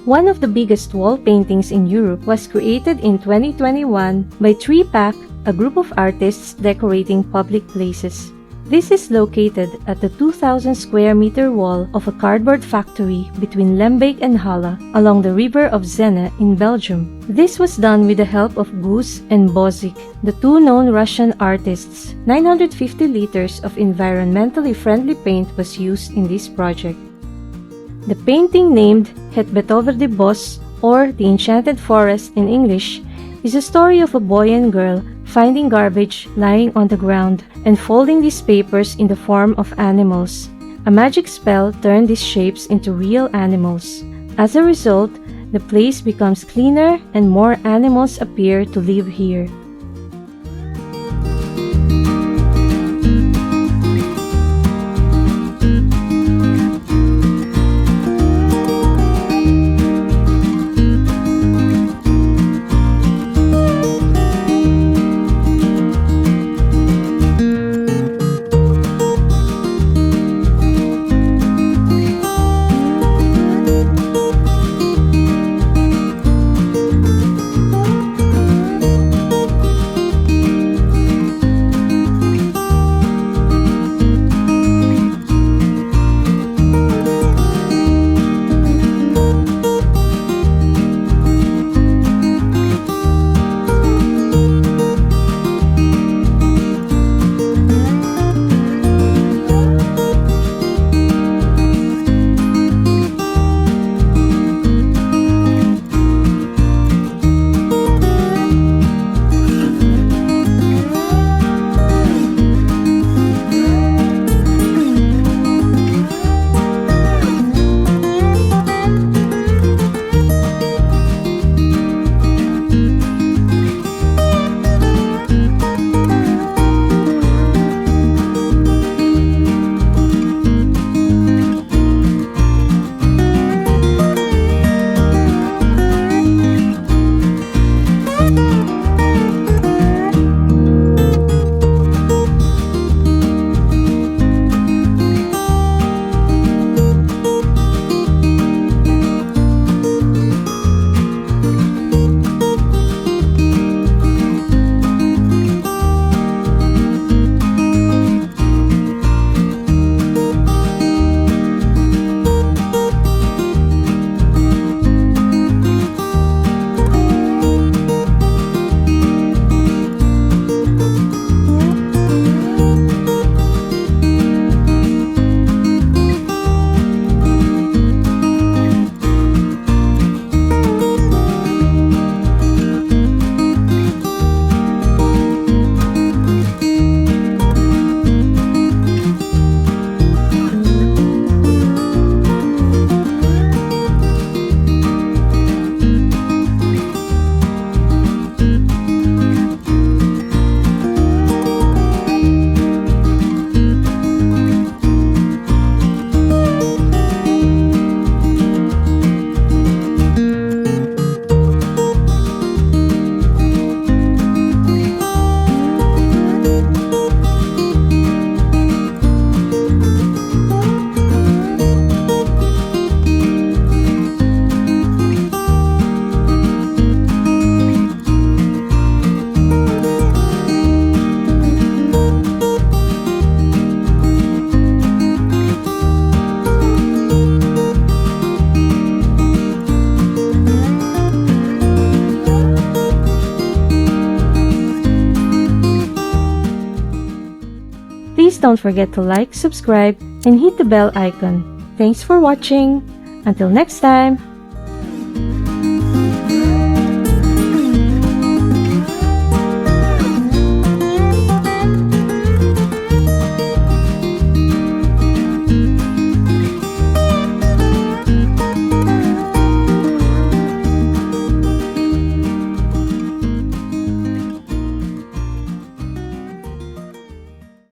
One of the biggest wall paintings in Europe was created in 2021 by 3PAC, a group of artists decorating public places. This is located at the 2,000 square meter wall of a cardboard factory between Lembeek and Halle, along the river of Zenne in Belgium. This was done with the help of Gus and Bozik, the two known Russian artists. 950 liters of environmentally friendly paint was used in this project. The painting, named Het Betoverde Bos, or The Enchanted Forest in English, is a story of a boy and girl finding garbage lying on the ground and folding these papers in the form of animals. A magic spell turned these shapes into real animals. As a result, the place becomes cleaner and more animals appear to live here. Please don't forget to like, subscribe, and hit the bell icon. Thanks for watching. Until next time!